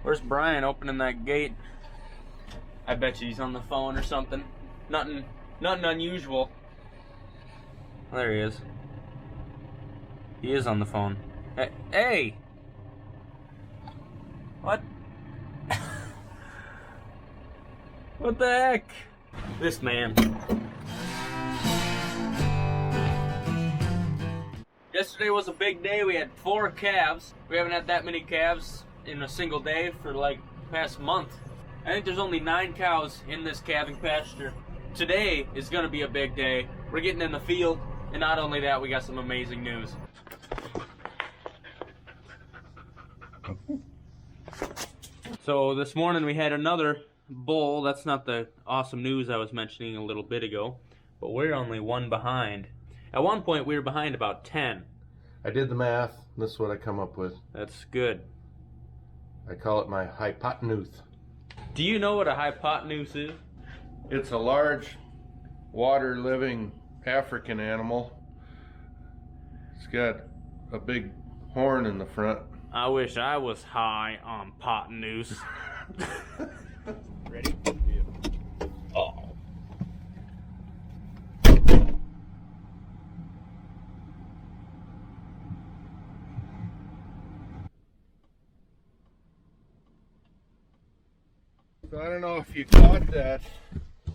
Where's Brian opening that gate? I bet you he's on the phone or something. Nothing unusual. Oh, there he is. He is on the phone. Hey! What? What the heck? This man. Yesterday was a big day. We had 4 calves. We haven't had that many calves in a single day for like past month. I think there's only 9 cows in this calving pasture. Today is gonna be a big day. We're getting in the field, and not only that, we got some amazing news. So this morning we had another bull. That's not the awesome news I was mentioning a little bit ago, but we're only 1 behind. At one point we were behind about 10. I did the math. This is what I come up with. That's good. I call it my hypotenuse. Do you know what a hypotenuse is? It's a large water-living African animal. It's got a big horn in the front. I wish I was high on hypotenuse. Ready? Yeah. Oh. So I don't know if you caught that.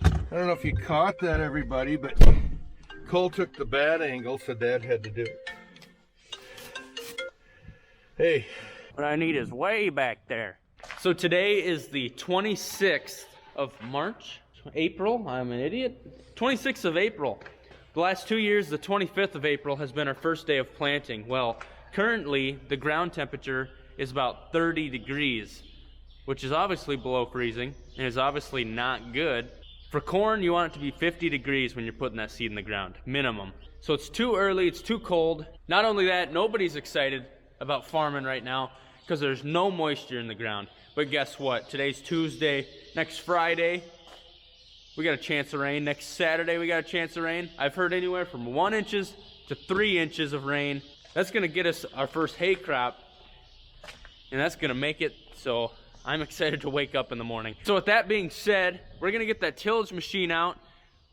I don't know if you caught that, everybody, but Cole took the bad angle, so Dad had to do it. Hey. What I need is way back there. So today is the 26th of March, April. I'm an idiot. 26th of April. The last 2 years, the 25th of April has been our first day of planting. Well, currently the ground temperature is about 30 degrees, which is obviously below freezing and is obviously not good. For corn, you want it to be 50 degrees when you're putting that seed in the ground, minimum. So it's too early, it's too cold. Not only that, nobody's excited about farming right now because there's no moisture in the ground. But guess what? Today's Tuesday. Next Friday, we got a chance of rain. Next Saturday, we got a chance of rain. I've heard anywhere from 1 inches to 3 inches of rain. That's gonna get us our first hay crop, and that's gonna make it so I'm excited to wake up in the morning. So with that being said, we're gonna get that tillage machine out.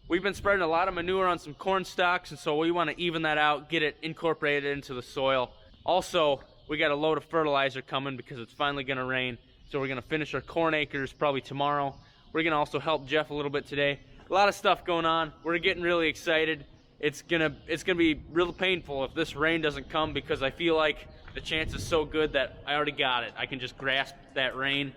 We've been spreading a lot of manure on some corn stalks, and so we wanna even that out, get it incorporated into the soil. Also, we got a load of fertilizer coming because it's finally gonna rain. So we're gonna finish our corn acres probably tomorrow. We're gonna also help Jeff a little bit today. A lot of stuff going on. We're getting really excited. It's gonna be real painful if this rain doesn't come, because I feel like the chance is so good that I already got it. I can just grasp that rain.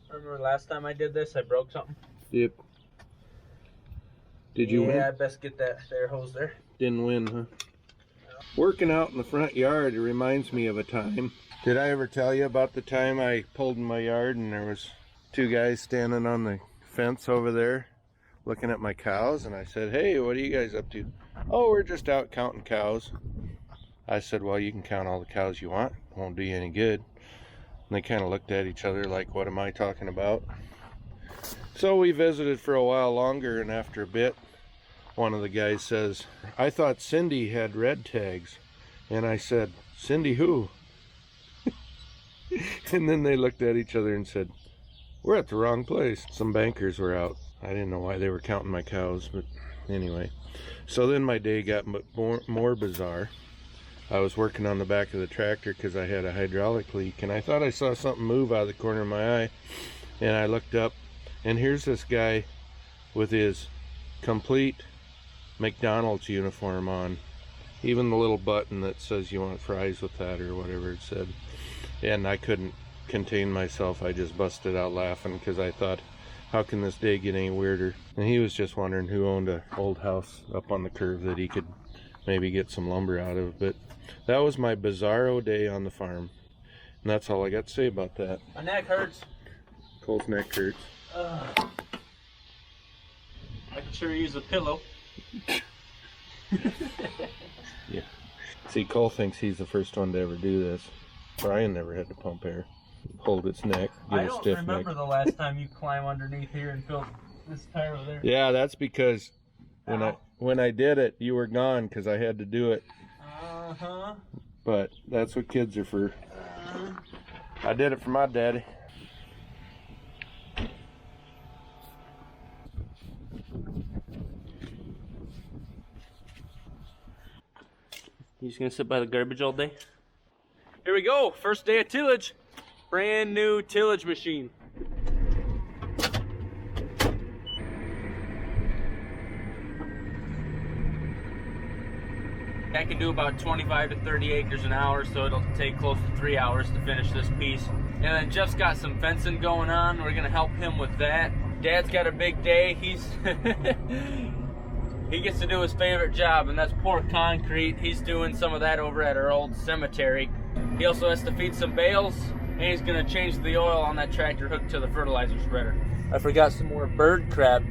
Remember last time I did this, I broke something? Yep. Did you win? Yeah, I best get that air hose there. Didn't win, huh? Working out in the front yard, it reminds me of a time. Did I ever tell you about the time I pulled in my yard and there was 2 guys standing on the fence over there looking at my cows, and I said, "Hey, what are you guys up to?" "Oh, we're just out counting cows." I said, "Well, you can count all the cows you want. It won't do you any good." And they kind of looked at each other like, what am I talking about? So we visited for a while longer, and after a bit, one of the guys says, "I thought Cindy had red tags." And I said, "Cindy who?" And then they looked at each other and said, "We're at the wrong place." Some bankers were out. I didn't know why they were counting my cows, but anyway. So then my day got more bizarre. I was working on the back of the tractor because I had a hydraulic leak, and I thought I saw something move out of the corner of my eye, and I looked up, and here's this guy with his complete McDonald's uniform on, even the little button that says you want fries with that or whatever it said. And I couldn't contain myself. I just busted out laughing because I thought, how can this day get any weirder? And he was just wondering who owned an old house up on the curve that he could maybe get some lumber out of. But that was my bizarro day on the farm, and that's all I got to say about that. My neck hurts. Cole's neck hurts. I could sure use a pillow. Yeah. See, Cole thinks he's the first one to ever do this. Brian never had to pump air. Hold its neck, get a stiff neck. I don't remember the last time you climbed underneath here and filled this tire over there. Yeah, that's because when I did it, you were gone because I had to do it. Uh-huh. But that's what kids are for. I did it for my daddy. You just gonna sit by the garbage all day? Here we go, first day of tillage. Brand new tillage machine. I can do about 25 to 30 acres an hour, so it'll take close to 3 hours to finish this piece. And then Jeff's got some fencing going on. We're gonna help him with that. Dad's got a big day. He gets to do his favorite job, and that's pour concrete. He's doing some of that over at our old cemetery. He also has to feed some bales, and he's gonna change the oil on that tractor hooked to the fertilizer spreader. I forgot some more bird crap.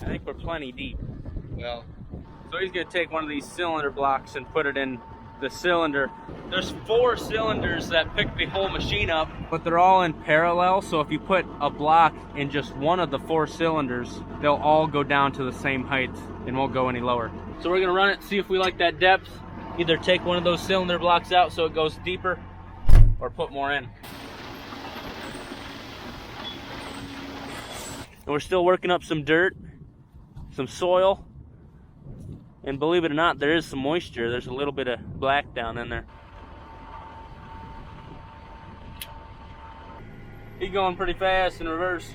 I think we're plenty deep. Well, so he's gonna take one of these cylinder blocks and put it in the cylinder. There's 4 cylinders that pick the whole machine up, but they're all in parallel. So if you put a block in just one of the 4 cylinders, they'll all go down to the same height and won't go any lower. So we're gonna run it, see if we like that depth. Either take one of those cylinder blocks out so it goes deeper, or put more in. And we're still working up some dirt, some soil, and believe it or not, there is some moisture. There's a little bit of black down in there. He's going pretty fast in reverse.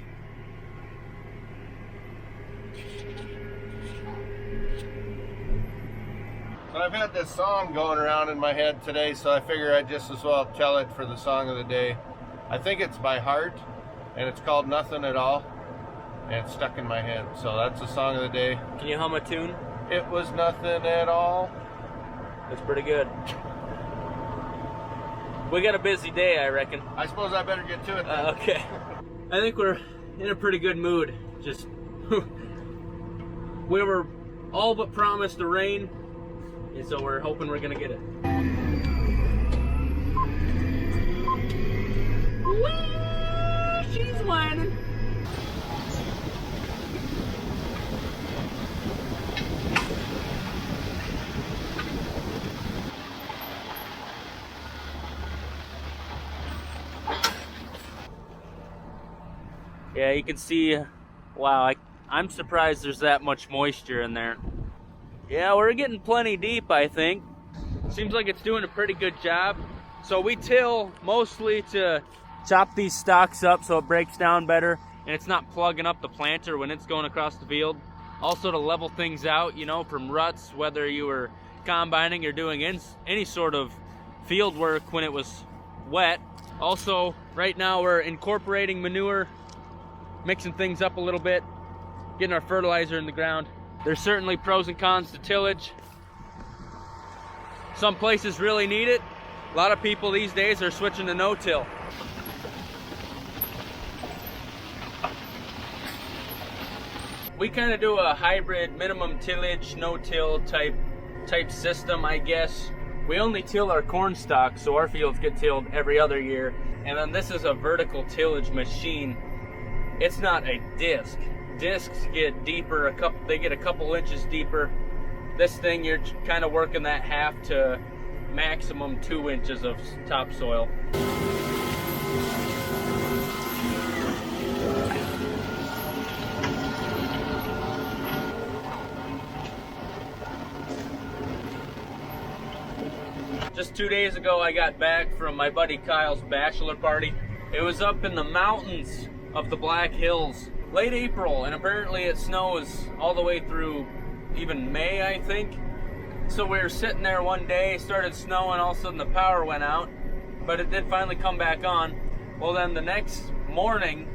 So I've had this song going around in my head today, so I figure I'd just as well tell it for the song of the day. I think it's by heart, and it's called Nothing at All, and it's stuck in my head. So that's the song of the day. Can you hum a tune? It was nothing at all. That's pretty good. We got a busy day, I reckon. I suppose I better get to it then. Okay. I think we're in a pretty good mood. Just, we were all but promised the rain, and so we're hoping we're gonna get it. Whee! She's whining. Yeah, you can see, wow, I'm surprised there's that much moisture in there. Yeah, we're getting plenty deep, I think. Seems like it's doing a pretty good job. So we till mostly to chop these stalks up so it breaks down better and it's not plugging up the planter when it's going across the field. Also to level things out, you know, from ruts, whether you were combining or doing any sort of field work when it was wet. Also, right now we're incorporating manure, mixing things up a little bit, getting our fertilizer in the ground. There's certainly pros and cons to tillage. Some places really need it. A lot of people these days are switching to no-till. We kind of do a hybrid minimum tillage, no-till type system, I guess. We only till our corn stalks, so our fields get tilled every other year. And then this is a vertical tillage machine. It's not a disc. Discs get deeper, they get a couple inches deeper. This thing, you're kind of working that half to maximum 2 inches of topsoil. Just 2 days ago, I got back from my buddy Kyle's bachelor party. It was up in the mountains of the Black Hills, late April, and apparently it snows all the way through even May, I think. So we were sitting there one day, started snowing, all of a sudden the power went out. but it did finally come back on. Well, then the next morning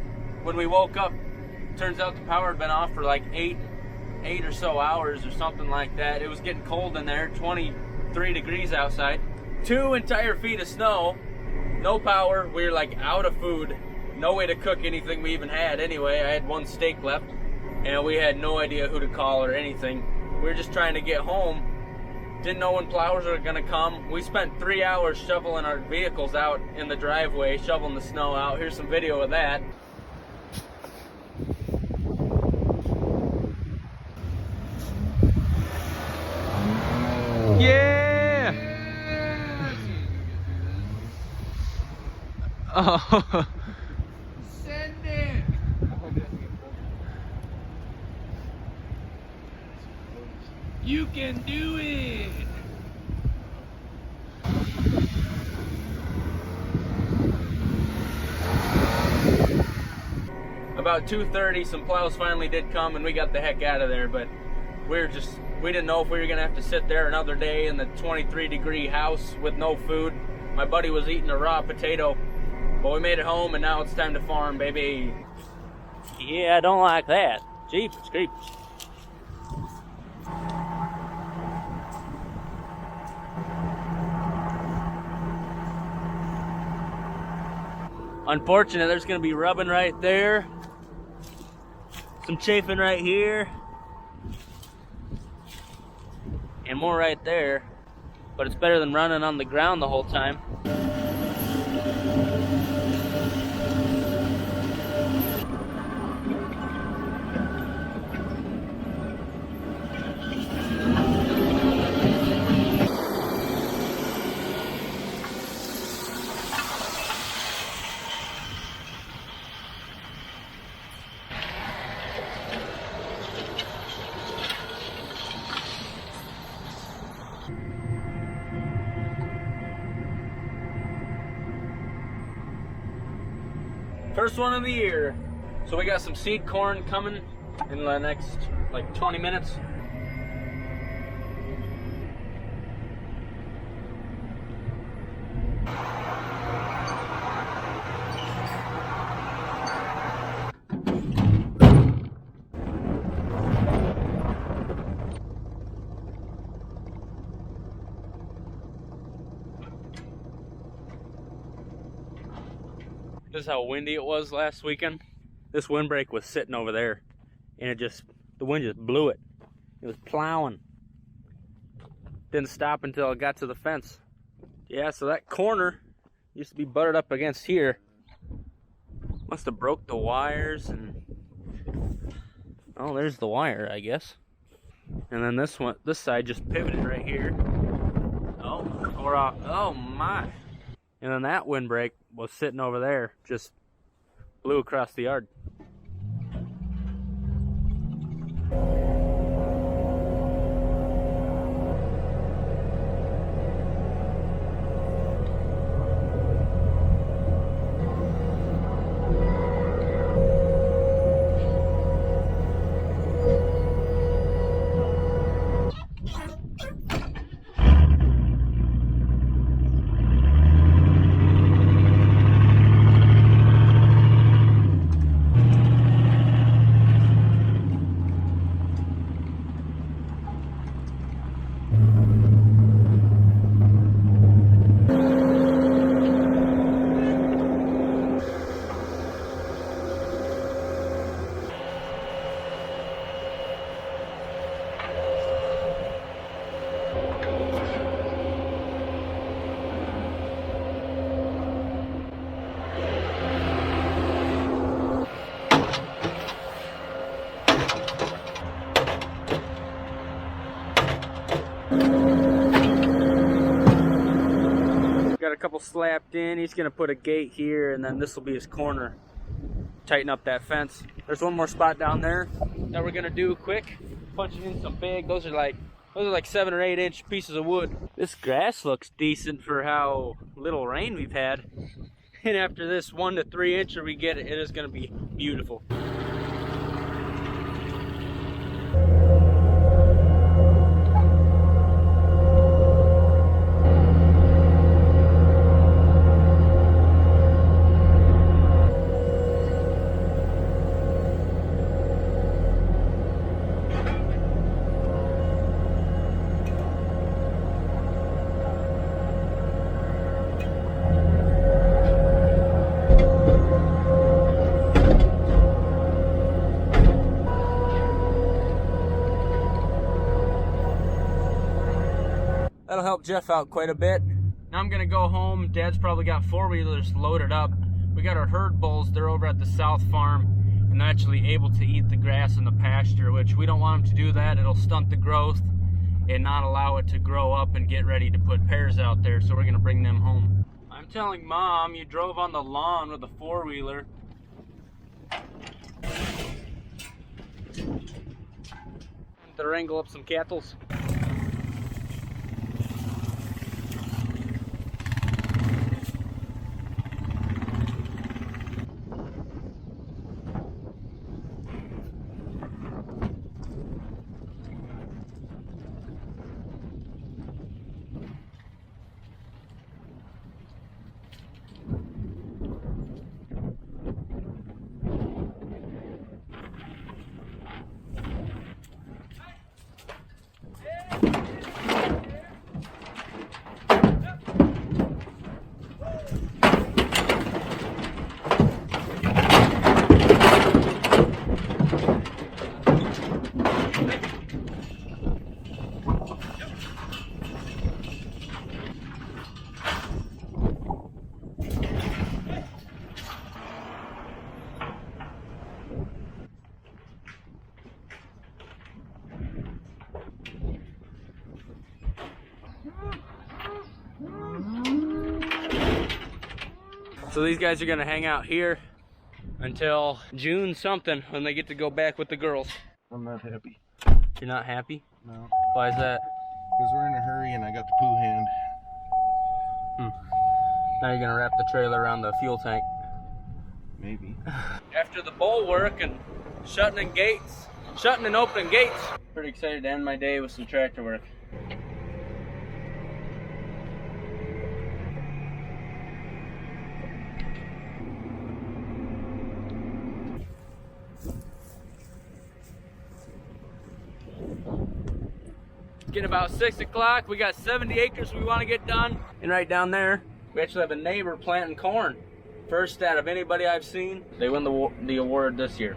when we woke up, turns out the power had been off for like eight or so hours or something like that. It was getting cold in there, 23 degrees outside. 2 entire feet of snow, no power. We were like out of food, no way to cook anything we even had anyway. I had 1 steak left, and we had no idea who to call or anything. We were just trying to get home. Didn't know when plowers were gonna come. We spent 3 hours shoveling our vehicles out in the driveway, shoveling the snow out. Here's some video of that. Yeah! Oh. Send it! You can do it! About 2:30, some plows finally did come and we got the heck out of there, but we didn't know if we were gonna have to sit there another day in the 23-degree house with no food. My buddy was eating a raw potato, but we made it home and now it's time to farm, baby. Yeah, I don't like that. Jeepers creepers. Unfortunate, there's gonna be rubbing right there, some chafing right here, and more right there, but it's better than running on the ground the whole time. First one of the year. So we got some seed corn coming in the next like 20 minutes. This is how windy it was last weekend. This windbreak was sitting over there and the wind just blew it. It was plowing. Didn't stop until it got to the fence. Yeah, so that corner used to be butted up against here. Must have broke the wires and, oh, there's the wire, I guess. And then this side just pivoted right here. Oh, tore off. Oh my. And then that windbreak was sitting over there, just blew across the yard. Got a couple slapped in. He's gonna put a gate here, and then this will be his corner. Tighten up that fence. There's one more spot down there that we're gonna do quick. Punching in some big. Those are like 7 or 8 inch pieces of wood. This grass looks decent for how little rain we've had. And after this 1 to 3 incher we get, it is gonna be beautiful. That'll help Jeff out quite a bit. Now I'm gonna go home. Dad's probably got four-wheelers loaded up. We got our herd bulls. They're over at the South Farm, and they're actually able to eat the grass in the pasture, which we don't want them to do that. It'll stunt the growth and not allow it to grow up and get ready to put pairs out there, so we're gonna bring them home. I'm telling Mom you drove on the lawn with a four-wheeler. To wrangle up some cattles. So these guys are gonna hang out here until June something when they get to go back with the girls. I'm not happy. You're not happy? No. Why is that? Because we're in a hurry and I got the poo hand. Now you're gonna wrap the trailer around the fuel tank. Maybe. After the bull work and shutting and opening gates. Pretty excited to end my day with some tractor work. Getting about 6 o'clock. We got 70 acres we want to get done. And right down there, we actually have a neighbor planting corn. First out of anybody I've seen. They won the award this year.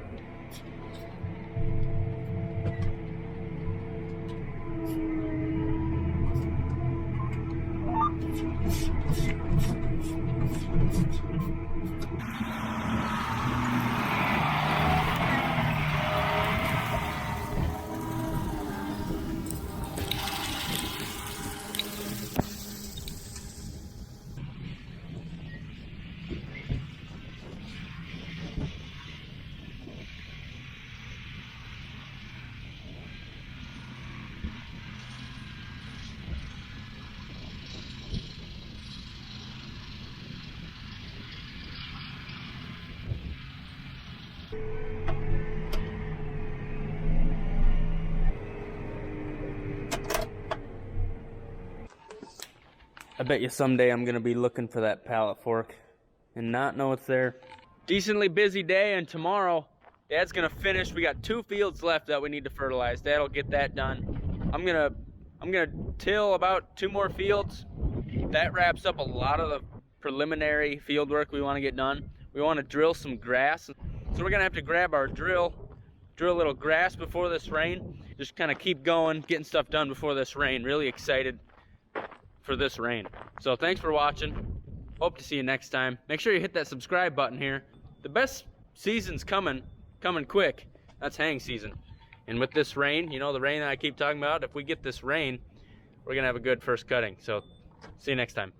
I bet you someday I'm gonna be looking for that pallet fork and not know it's there. Decently busy day, and tomorrow Dad's gonna finish. We got 2 fields left that we need to fertilize. Dad'll get that done. I'm gonna till about 2 more fields. That wraps up a lot of the preliminary field work we want to get done. We want to drill some grass, so we're gonna have to grab our drill a little grass before this rain. Just kind of keep going, getting stuff done before this rain. Really excited for this rain. So thanks for watching. Hope to see you next time. Make sure you hit that subscribe button here. The best season's coming quick. That's haying season. And with this rain, you know, the rain that I keep talking about, if we get this rain, we're gonna have a good first cutting. So see you next time.